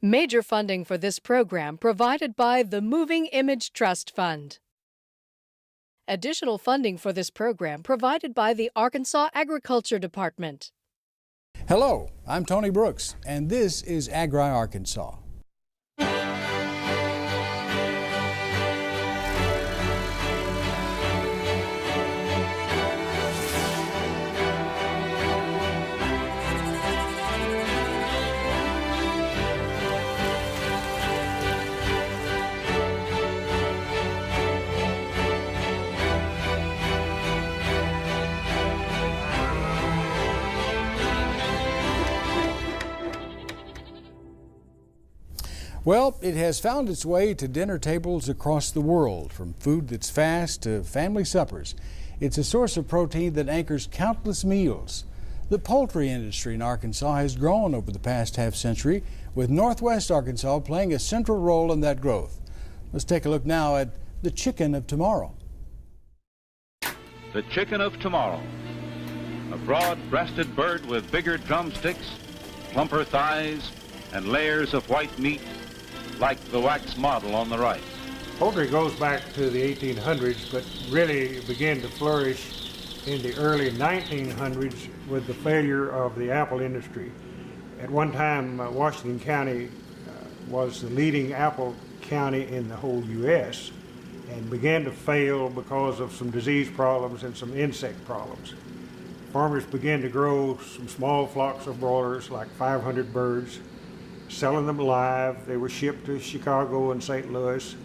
Major funding for this program provided by the Moving Image Trust Fund. Additional funding for this program provided by the Arkansas Agriculture Department. Hello, I'm Tony Brooks, and this is Agri Arkansas. Well, it has found its way to dinner tables across the world, from food that's fast to family suppers. It's a source of protein that anchors countless meals. The poultry industry in Arkansas has grown over the past half-century, with Northwest Arkansas playing a central role in that growth. Let's take a look now at the chicken of tomorrow. The chicken of tomorrow. A broad-breasted bird with bigger drumsticks, plumper thighs, and layers of white meat, like the wax model on the right. Poultry goes back to the 1800s, but really began to flourish in the early 1900s with the failure of the apple industry. At one time, Washington County was the leading apple county in the whole U.S. and began to fail because of some disease problems and some insect problems. Farmers began to grow some small flocks of broilers, like 500 birds, selling them live. They were shipped to Chicago and St. Louis,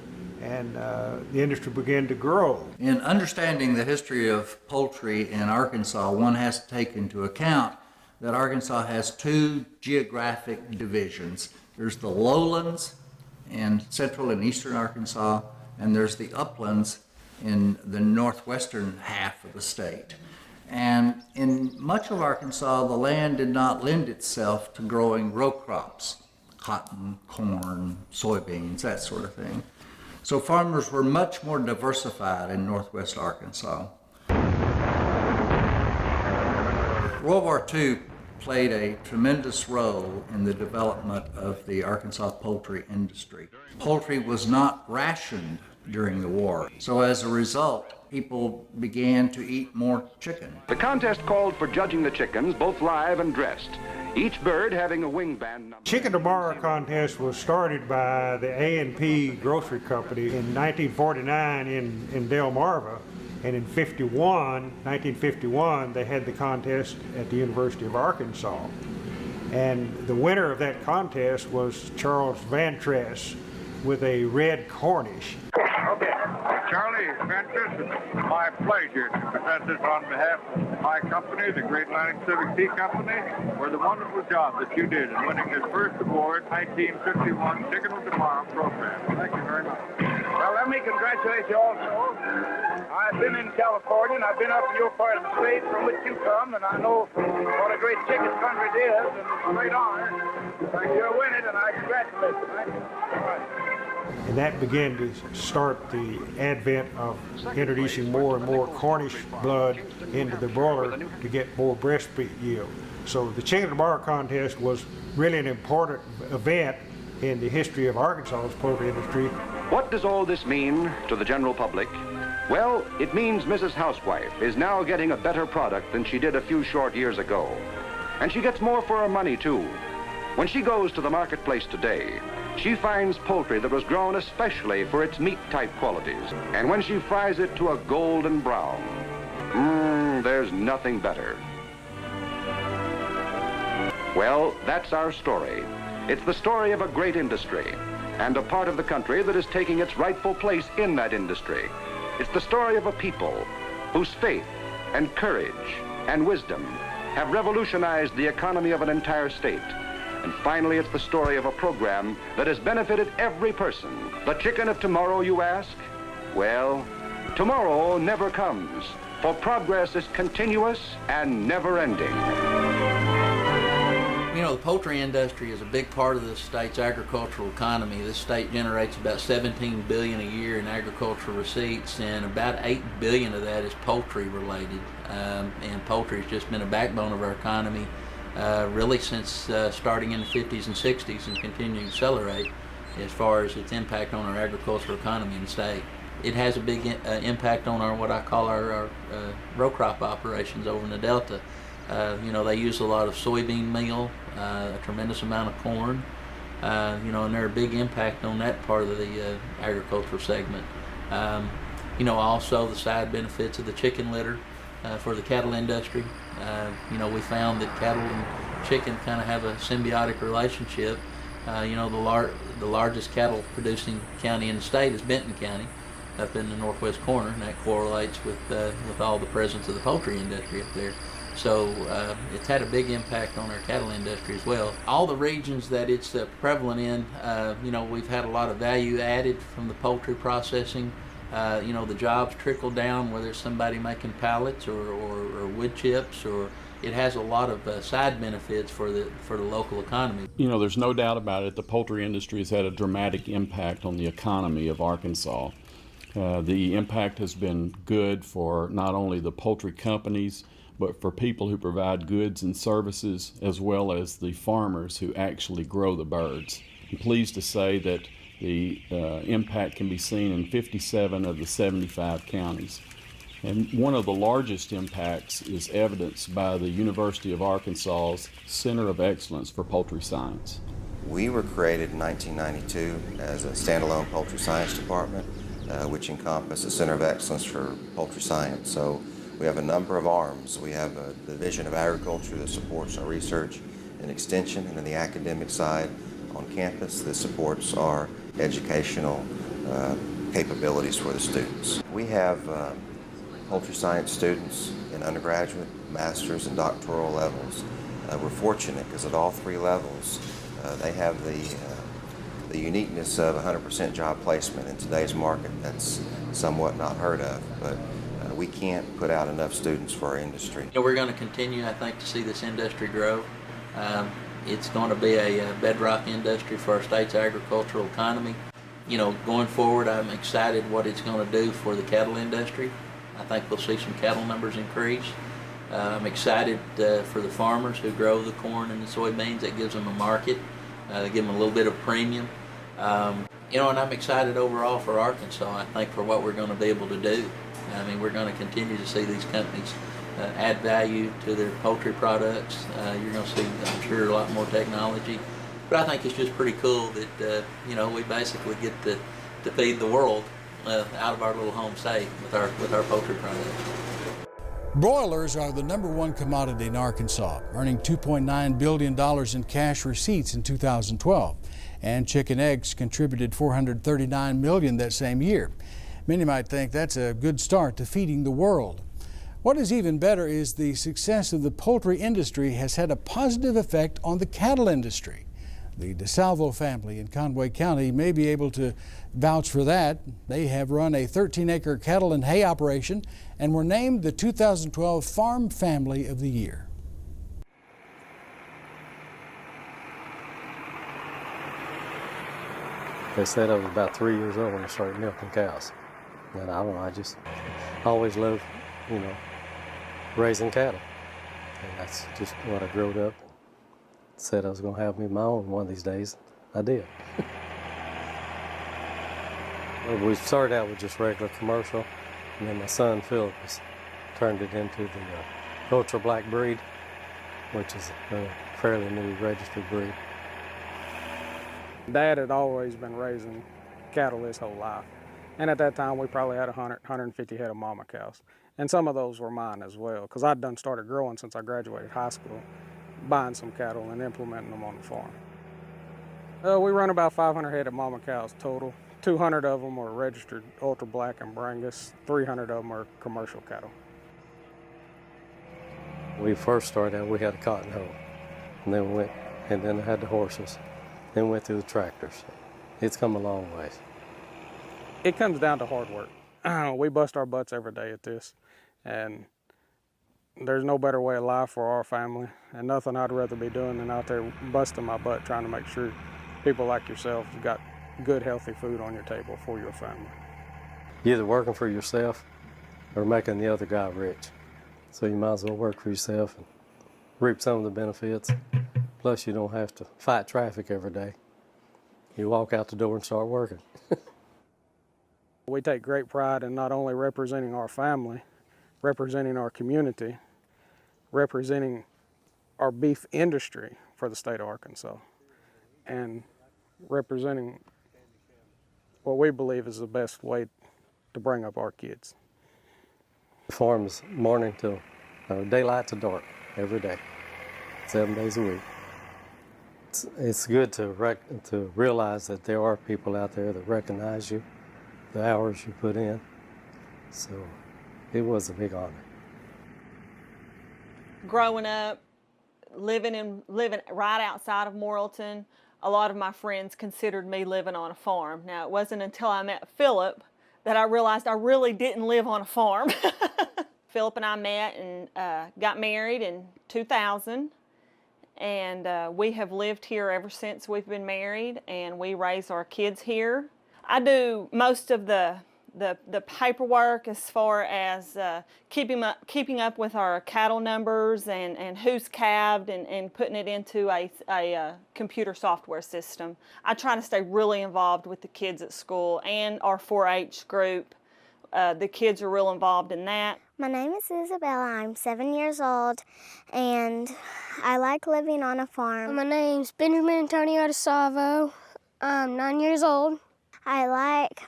and the industry began to grow. In understanding the history of poultry in Arkansas, one has to take into account that Arkansas has two geographic divisions. There's the lowlands in central and eastern Arkansas, and there's the uplands in the northwestern half of the state. And in much of Arkansas, the land did not lend itself to growing row crops, cotton, corn, soybeans, that sort of thing. So farmers were much more diversified in northwest Arkansas. World War II played a tremendous role in the development of the Arkansas poultry industry. Poultry was not rationed during the war, so as a result, people began to eat more chicken. The contest called for judging the chickens, both live and dressed, each bird having a wing band number. Chicken tomorrow contest was started by the A&P Grocery Company in 1949 in Delmarva, and in 1951, they had the contest at the University of Arkansas. And the winner of that contest was Charles Van Tress with a red Cornish. Okay, Charlie Van Tress, it's my pleasure to present this on behalf of my company, the Great Atlantic Civic Tea Company, for the wonderful job that you did in winning this first award, 1951 Chicken of Tomorrow program. Thank you very much. Well, let me congratulate you also. I've been in California, and I've been up in your part of the state from which you come, and I know what a great chicken country it is, and it's a great honor. You're winning, and I congratulate you. Thank you. All right. And that began to start the advent of introducing more and more Cornish blood into the broiler to get more breast meat yield. So the Chicken Tomorrow contest was really an important event in the history of Arkansas's poultry industry. What does all this mean to the general public? Well, it means Mrs. Housewife is now getting a better product than she did a few short years ago. And she gets more for her money, too. When she goes to the marketplace today, she finds poultry that was grown especially for its meat-type qualities. And when she fries it to a golden brown, there's nothing better. Well, that's our story. It's the story of a great industry and a part of the country that is taking its rightful place in that industry. It's the story of a people whose faith and courage and wisdom have revolutionized the economy of an entire state. And finally, it's the story of a program that has benefited every person. The chicken of tomorrow, you ask? Well, tomorrow never comes, for progress is continuous and never-ending. You know, the poultry industry is a big part of the state's agricultural economy. This state generates about $17 billion a year in agricultural receipts, and about $8 billion of that is poultry related. And poultry has just been a backbone of our economy really since starting in the 50s and 60s and continuing to accelerate as far as its impact on our agricultural economy in the state. It has a big impact on our what I call our row crop operations over in the Delta. You know, they use a lot of soybean meal, a tremendous amount of corn, you know, and they're a big impact on that part of the agricultural segment. You know, also the side benefits of the chicken litter for the cattle industry. You know, we found that cattle and chicken kind of have a symbiotic relationship. You know, the largest cattle producing county in the state is Benton County, up in the northwest corner, and that correlates with all the presence of the poultry industry up there. So it's had a big impact on our cattle industry as well. All the regions that it's prevalent in, you know, we've had a lot of value added from the poultry processing. You know, the jobs trickle down, whether it's somebody making pallets or wood chips, or it has a lot of side benefits for the local economy. You know, there's no doubt about it, the poultry industry has had a dramatic impact on the economy of Arkansas. The impact has been good for not only the poultry companies, but for people who provide goods and services, as well as the farmers who actually grow the birds. I'm pleased to say that the impact can be seen in 57 of the 75 counties. And one of the largest impacts is evidenced by the University of Arkansas's Center of Excellence for Poultry Science. We were created in 1992 as a standalone poultry science department, which encompassed the Center of Excellence for Poultry Science. So we have a number of arms. We have a division of agriculture that supports our research and extension, and then the academic side on campus that supports our educational capabilities for the students. We have poultry science students in undergraduate, master's, and doctoral levels. We're fortunate because at all three levels they have the uniqueness of 100% job placement in today's market. That's somewhat not heard of, but we can't put out enough students for our industry. You know, we're going to continue, I think, to see this industry grow. It's going to be a bedrock industry for our state's agricultural economy. You know, going forward, I'm excited what it's going to do for the cattle industry. I think we'll see some cattle numbers increase. I'm excited for the farmers who grow the corn and the soybeans. That gives them a market. They give them a little bit of premium. You know, and I'm excited overall for Arkansas, I think, for what we're going to be able to do. I mean, we're going to continue to see these companies add value to their poultry products. You're going to see, I'm sure, a lot more technology. But I think it's just pretty cool that, you know, we basically get to feed the world out of our little home state with our poultry products. Broilers are the #1 commodity in Arkansas, earning $2.9 billion in cash receipts in 2012. And chicken eggs contributed $439 million that same year. Many might think that's a good start to feeding the world. What is even better is the success of the poultry industry has had a positive effect on the cattle industry. The DeSalvo family in Conway County may be able to vouch for that. They have run a 13-acre cattle and hay operation and were named the 2012 Farm Family of the Year. They said I was about 3 years old when I started milking cows. And I don't know, I just always loved, you know, raising cattle. And that's just what I grew up. Said I was going to have me my own one of these days. I did. Well, we started out with just regular commercial, and then my son Philip turned it into the ultra black breed, which is a fairly new registered breed. Dad had always been raising cattle his whole life. And at that time, we probably had 100, 150 head of mama cows. And some of those were mine as well, because I'd done started growing since I graduated high school, buying some cattle and implementing them on the farm. We run about 500 head of mama cows total. 200 of them are registered ultra black and Brangus. 300 of them are commercial cattle. We first started out, we had a cotton hoe, and then I had the horses, then went through the tractors. It's come a long ways. It comes down to hard work. We bust our butts every day at this, and there's no better way of life for our family, and nothing I'd rather be doing than out there busting my butt trying to make sure people like yourself got good, healthy food on your table for your family. You're either working for yourself or making the other guy rich. So you might as well work for yourself and reap some of the benefits. Plus, you don't have to fight traffic every day. You walk out the door and start working. We take great pride in not only representing our family, representing our community, representing our beef industry for the state of Arkansas, and representing what we believe is the best way to bring up our kids. The farm is morning till daylight to dark every day, 7 days a week. It's good to realize that there are people out there that recognize you, the hours you put in. So it was a big honor. Growing up, living right outside of Morrilton, a lot of my friends considered me living on a farm. Now, it wasn't until I met Philip that I realized I really didn't live on a farm. Philip and I met and got married in 2000, and we have lived here ever since we've been married, and we raise our kids here. I do most of the paperwork as far as keeping up with our cattle numbers and who's calved and putting it into a computer software system. I try to stay really involved with the kids at school and our 4-H group. The kids are real involved in that. My name is Isabella. I'm 7 years old, and I like living on a farm. My name's Benjamin Antonio DeSalvo. I'm 9 years old. I like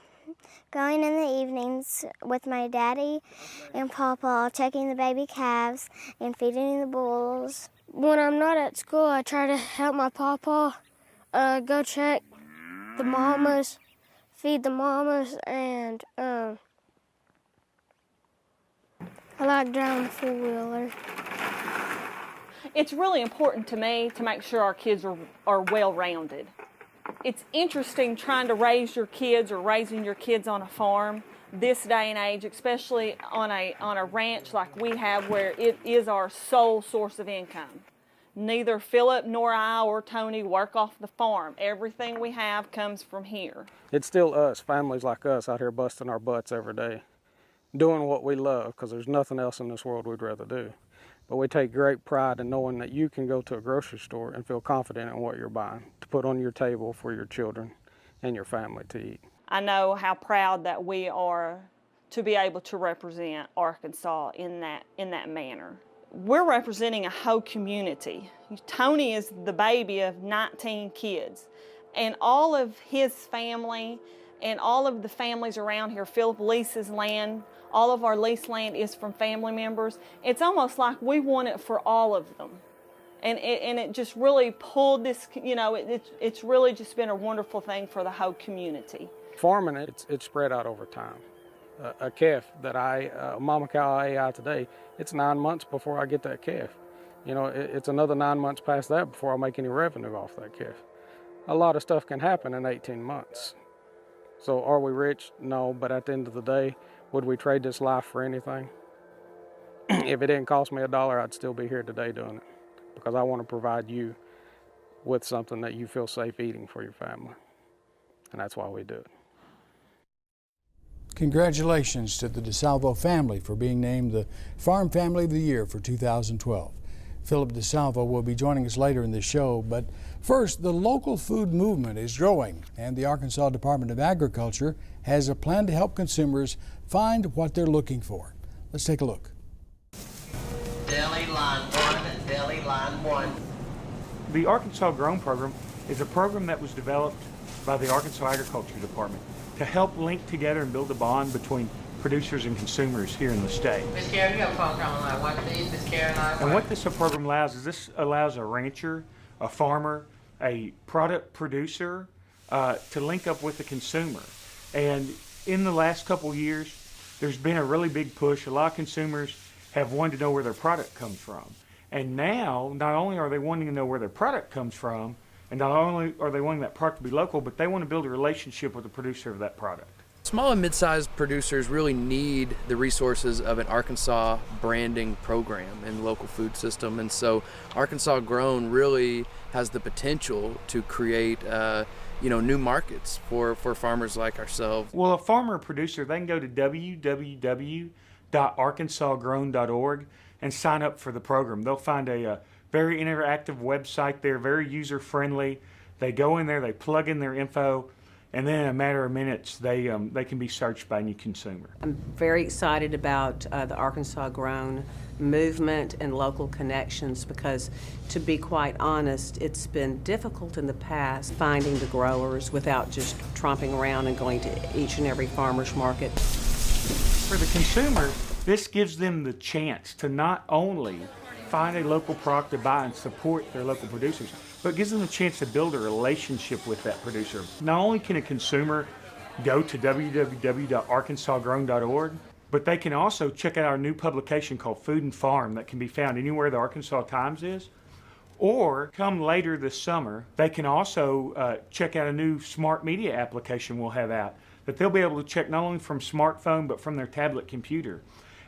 going in the evenings with my daddy and Papa, checking the baby calves and feeding the bulls. When I'm not at school, I try to help my Papa go check the mamas, feed the mamas, and I like driving the four-wheeler. It's really important to me to make sure our kids are well-rounded. It's interesting trying to raise your kids or raising your kids on a farm this day and age, especially on a ranch like we have where it is our sole source of income. Neither Philip nor I or Tony work off the farm. Everything we have comes from here. It's still us, families like us, out here busting our butts every day, doing what we love, because there's nothing else in this world we'd rather do. But we take great pride in knowing that you can go to a grocery store and feel confident in what you're buying to put on your table for your children and your family to eat. I know how proud that we are to be able to represent Arkansas in that manner. We're representing a whole community. Tony is the baby of 19 kids, and all of his family and all of the families around here. Philip leases land. All of our lease land is from family members. It's almost like we want it for all of them. And it just really pulled this, it's really just been a wonderful thing for the whole community. Farming, it's spread out over time. A calf that a mama cow I AI today, it's 9 months before I get that calf. It's another 9 months past that before I make any revenue off that calf. A lot of stuff can happen in 18 months. So are we rich? No, but at the end of the day, would we trade this life for anything? If it didn't cost me $1, I'd still be here today doing it, because I want to provide you with something that you feel safe eating for your family. And that's why we do it. Congratulations to the DeSalvo family for being named the Farm Family of the Year for 2012. Philip DeSalvo will be joining us later in the show, but first, the local food movement is growing, and the Arkansas Department of Agriculture has a plan to help consumers find what they're looking for. Let's take a look. Deli line 1 and deli line 1. The Arkansas Grown Program is a program that was developed by the Arkansas Agriculture Department to help link together and build a bond between producers and consumers here in the state. Miss Karen, you have a phone call on line 1, please. Miss Karen, and what this program allows is this allows a rancher, a farmer, a product producer to link up with the consumer. And in the last couple years, there's been a really big push. A lot of consumers have wanted to know where their product comes from. And now, not only are they wanting to know where their product comes from, and not only are they wanting that product to be local, but they want to build a relationship with the producer of that product. Small and mid-sized producers really need the resources of an Arkansas branding program in the local food system, and so Arkansas Grown really has the potential to create new markets for farmers like ourselves. Well, a farmer or producer, they can go to www.arkansasgrown.org and sign up for the program. They'll find a very interactive website there, very user-friendly. They go in there, they plug in their info, and then in a matter of minutes, they can be searched by any consumer. I'm very excited about the Arkansas Grown movement and local connections because, to be quite honest, it's been difficult in the past finding the growers without just tromping around and going to each and every farmer's market. For the consumer, this gives them the chance to not only find a local product to buy and support their local producers, but gives them a chance to build a relationship with that producer. Not only can a consumer go to www.arkansasgrown.org, but they can also check out our new publication called Food and Farm that can be found anywhere the Arkansas Times is. Or come later this summer, they can also check out a new smart media application we'll have out that they'll be able to check not only from smartphone but from their tablet computer.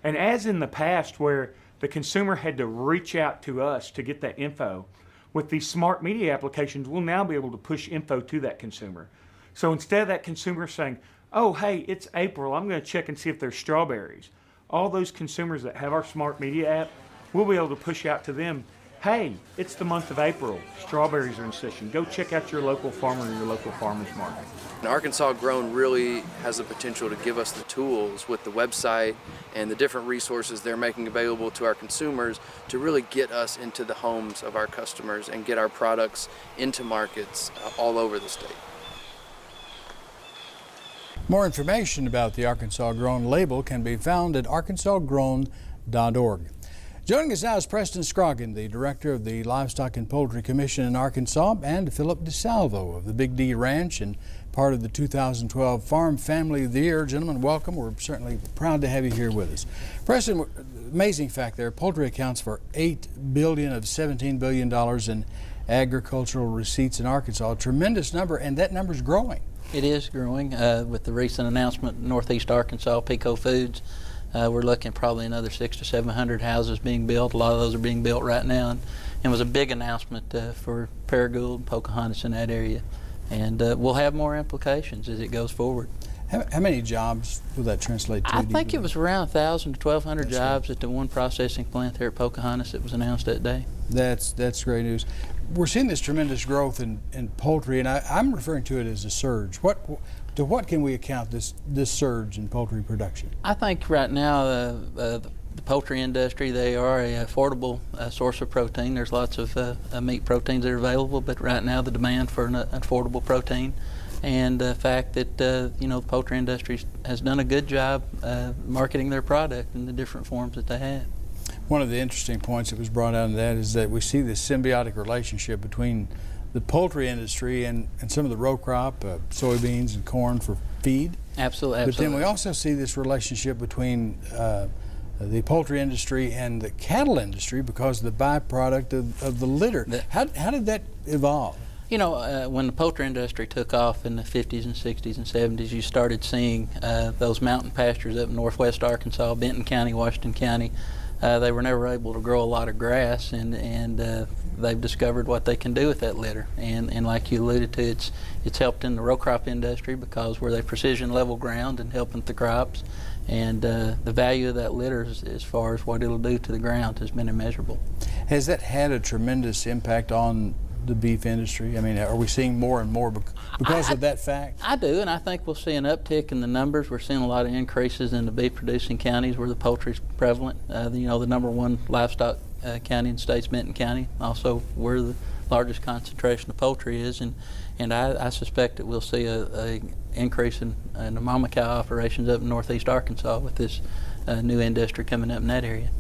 And as in the past where the consumer had to reach out to us to get that info, with these smart media applications, we'll now be able to push info to that consumer. So instead of that consumer saying, oh, hey, it's April, I'm going to check and see if there's strawberries. All those consumers that have our smart media app, we'll be able to push out to them, hey, it's the month of April, strawberries are in session. Go check out your local farmer or your local farmer's market. And Arkansas Grown really has the potential to give us the tools with the website and the different resources they're making available to our consumers to really get us into the homes of our customers and get our products into markets all over the state. More information about the Arkansas Grown label can be found at arkansasgrown.org. Joining us now is Preston Scroggin, the director of the Livestock and Poultry Commission in Arkansas, and Philip DeSalvo of the Big D Ranch and part of the 2012 Farm Family of the Year. Gentlemen, welcome. We're certainly proud to have you here with us. Preston, amazing fact there, poultry accounts for $8 billion of $17 billion in agricultural receipts in Arkansas. A tremendous number, and that number's growing. It is growing with the recent announcement in Northeast Arkansas, Pico Foods. We're looking at probably another 600 to 700 houses being built. A lot of those are being built right now, and it was a big announcement for Paragould, Pocahontas in that area. And we'll have more implications as it goes forward. How many jobs will that translate to? I think it was around 1,000 to 1,200 jobs at the one processing plant there at Pocahontas that was announced that day. That's great news. We're seeing this tremendous growth in poultry, and I'm referring to it as a surge. To what can we account this surge in poultry production? I think right now the poultry industry, they are an affordable source of protein. There's lots of meat proteins that are available, but right now the demand for an affordable protein and the fact that the poultry industry has done a good job marketing their product in the different forms that they have. One of the interesting points that was brought out of that is that we see this symbiotic relationship between the poultry industry and some of the row crop, soybeans and corn for feed. Absolutely. But then we also see this relationship between the poultry industry and the cattle industry because of the byproduct of the litter. How did that evolve? When the poultry industry took off in the 50s and 60s and 70s, you started seeing those mountain pastures up in northwest Arkansas, Benton County, Washington County. They were never able to grow a lot of grass, and they've discovered what they can do with that litter. And like you alluded to, it's helped in the row crop industry because where they precision level ground and helping the crops. And the value of that litter as far as what it'll do to the ground has been immeasurable. Has that had a tremendous impact on the beef industry? I mean, are we seeing more and more because of that fact? I do, and I think we'll see an uptick in the numbers. We're seeing a lot of increases in the beef producing counties where the poultry is prevalent. The number one livestock county in the state's Benton County, also where the largest concentration of poultry is, and I suspect that we'll see a increase in the mama cow operations up in northeast Arkansas with this new industry coming up in that area.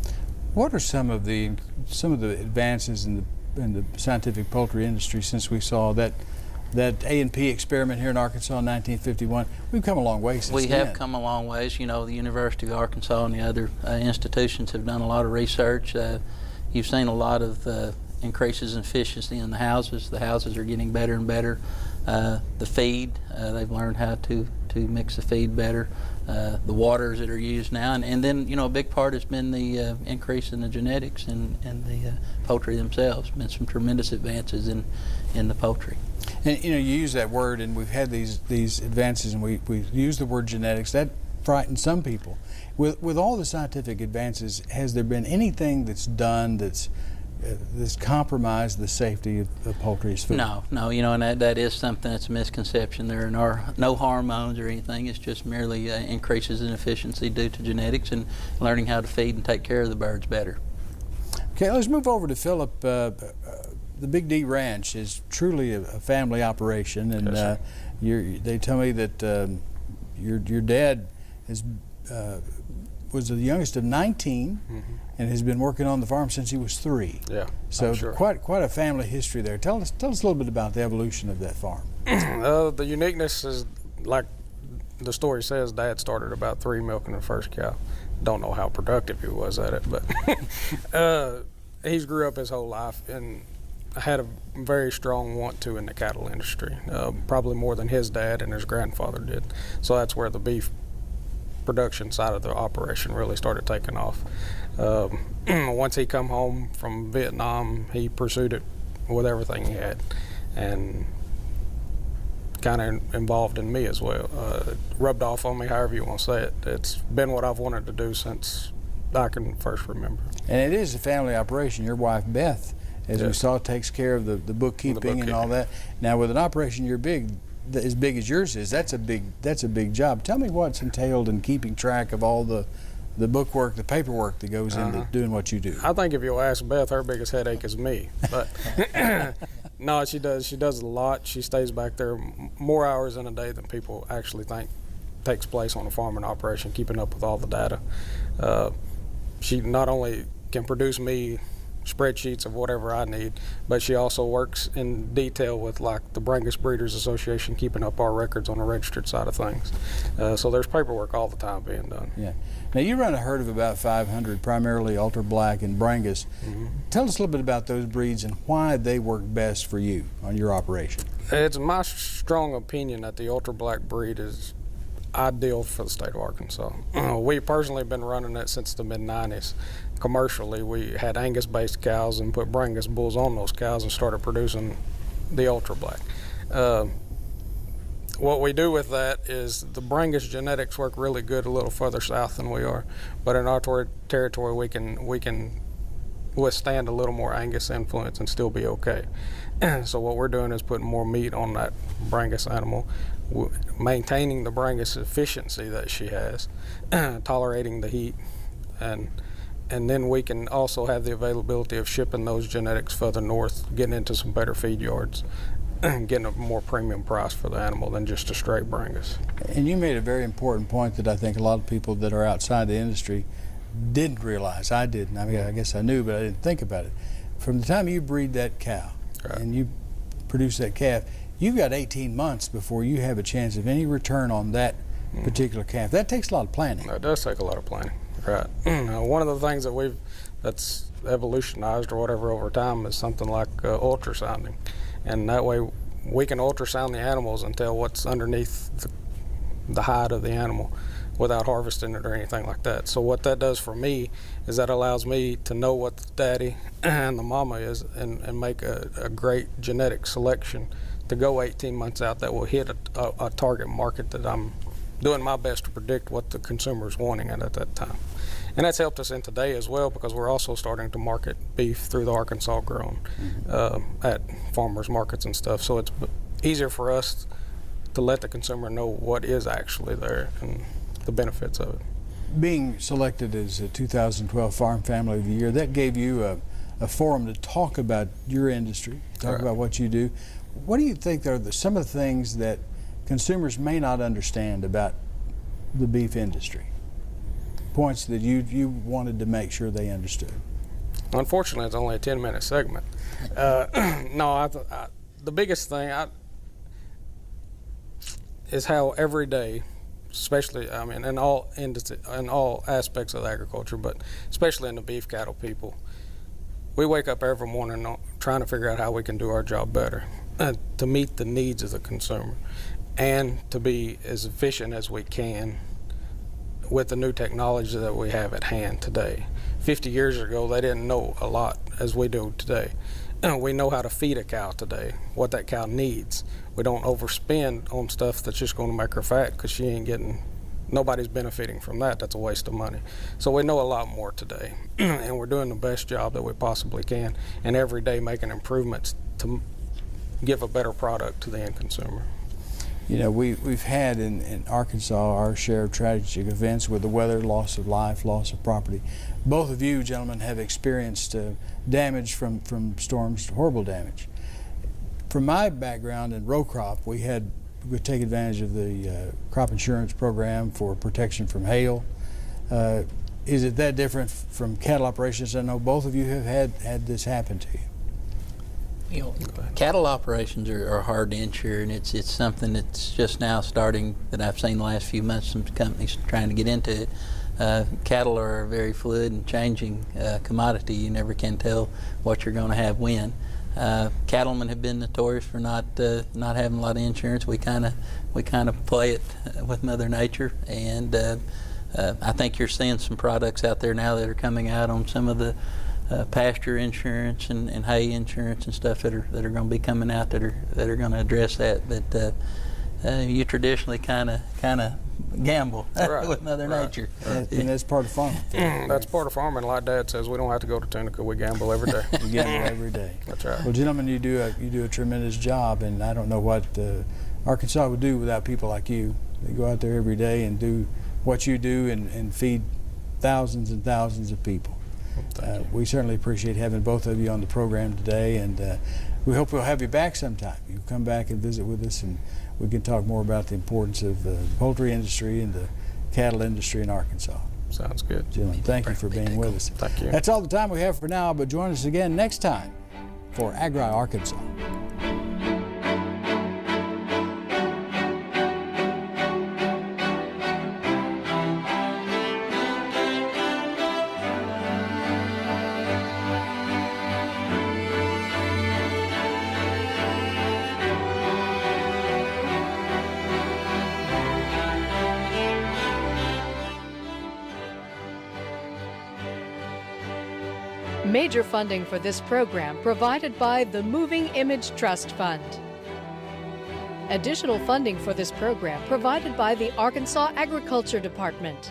What are some of the advances in the scientific poultry industry since we saw that A&P experiment here in Arkansas in 1951? We've come a long way since then. We have come a long ways. The University of Arkansas and the other institutions have done a lot of research. You've seen a lot of increases in efficiency in the houses. The houses are getting better and better. The feed, they've learned how to mix the feed better. The waters that are used now, and then a big part has been the increase in the genetics and the poultry themselves. Been some tremendous advances in the poultry. And you use that word, and we've had these advances, and we use the word genetics. That frightens some people. With all the scientific advances, has there been anything that's done that's this compromise the safety of poultry as food? No, and that is something that's a misconception. There are no hormones or anything. It's just merely increases in efficiency due to genetics and learning how to feed and take care of the birds better. Okay, let's move over to Philip. The Big D Ranch is truly a family operation, and they tell me that your dad was the youngest of 19, and has been working on the farm since he was 3. Yeah, so sure. quite a family history there. Tell us a little bit about the evolution of that farm. The uniqueness is, like the story says, Dad started about 3 milking the first cow. Don't know how productive he was at it, but he's grew up his whole life and had a very strong want to in the cattle industry, probably more than his dad and his grandfather did. So that's where the beef production side of the operation really started taking off. Once he come home from Vietnam, he pursued it with everything he had, and kind of involved in me as well. Rubbed off on me, however you want to say it. It's been what I've wanted to do since I can first remember. And it is a family operation. Your wife, Beth, as we saw, takes care of the bookkeeping and all that. Now, with an operation as big as yours is, that's a big job. Tell me what's entailed in keeping track of all the bookwork, the paperwork that goes into doing what you do. I think if you'll ask Beth, her biggest headache is me. But no, she does a lot. She stays back there more hours in a day than people actually think takes place on a farming operation, keeping up with all the data. She not only can produce me spreadsheets of whatever I need, but she also works in detail with, like, the Brangus Breeders Association, keeping up our records on the registered side of things. So there's paperwork all the time being done. Yeah. Now, you run a herd of about 500, primarily Ultra Black and Brangus. Tell us a little bit about those breeds and why they work best for you on your operation. It's my strong opinion that the Ultra Black breed is ideal for the state of Arkansas. We personally have been running it since the mid-90s. Commercially, we had Angus-based cows and put Brangus bulls on those cows and started producing the Ultra Black. What we do with that is the Brangus genetics work really good a little further south than we are, but in our territory we can withstand a little more Angus influence and still be okay. So what we're doing is putting more meat on that Brangus animal, maintaining the Brangus efficiency that she has, tolerating the heat, and then we can also have the availability of shipping those genetics further north, getting into some better feed yards, and getting a more premium price for the animal than just a straight Brangus. And you made a very important point that I think a lot of people that are outside the industry didn't realize. I didn't. I mean, I guess I knew, but I didn't think about it. From the time you breed that cow and you produce that calf, you've got 18 months before you have a chance of any return on that particular calf. That takes a lot of planning. That does take a lot of planning. Right. One of the things that's evolutionized or whatever over time is something like ultrasounding, and that way we can ultrasound the animals and tell what's underneath the hide of the animal without harvesting it or anything like that. So what that does for me is that allows me to know what the daddy and the mama is and make a great genetic selection to go 18 months out that will hit a target market that I'm doing my best to predict what the consumer is wanting at that time. And that's helped us in today as well, because we're also starting to market beef through the Arkansas grown at farmers markets and stuff. So it's easier for us to let the consumer know what is actually there and the benefits of it. Being selected as a 2012 Farm Family of the Year, that gave you a forum to talk about your industry, talk about what you do. What do you think are some of the things that consumers may not understand about the beef industry? Points that you wanted to make sure they understood. Unfortunately, it's only a 10-minute segment. No, the biggest thing is how every day, especially, I mean, in all aspects of agriculture, but especially in the beef cattle people, we wake up every morning trying to figure out how we can do our job better to meet the needs of the consumer and to be as efficient as we can with the new technology that we have at hand today. 50 years ago, they didn't know a lot as we do today. We know how to feed a cow today, what that cow needs. We don't overspend on stuff that's just going to make her fat because she ain't getting nobody's benefiting from that. That's a waste of money. So we know a lot more today, and we're doing the best job that we possibly can, and every day making improvements to give a better product to the end consumer. You know, we've had in Arkansas our share of tragic events with the weather, loss of life, loss of property. Both of you gentlemen have experienced damage from storms, horrible damage. From my background in row crop, we take advantage of the crop insurance program for protection from hail. Is it that different from cattle operations? I know both of you have had this happen to you. You know, cattle operations are hard to insure, and it's something that's just now starting, that I've seen the last few months, some companies trying to get into it. Cattle are a very fluid and changing commodity. You never can tell what you're going to have when. Cattlemen have been notorious for not having a lot of insurance. We kind of play it with Mother Nature, and I think you're seeing some products out there now that are coming out on some of the pasture insurance and hay insurance and stuff that are going to be coming out that are going to address that. But you traditionally kind of gamble with Mother Nature. And that's part of farming. That's part of farming. Like Dad says, we don't have to go to Tunica. We gamble every day. We gamble every day. That's right. Well, gentlemen, you do a tremendous job, and I don't know what Arkansas would do without people like you. They go out there every day and do what you do and feed thousands and thousands of people. We certainly appreciate having both of you on the program today, and we hope we'll have you back sometime. You come back and visit with us, and we can talk more about the importance of the poultry industry and the cattle industry in Arkansas. Sounds good. Gentlemen, thank you for being with us. Thank you. That's all the time we have for now, but join us again next time for Agri Arkansas. Major funding for this program provided by the Moving Image Trust Fund. Additional funding for this program provided by the Arkansas Agriculture Department.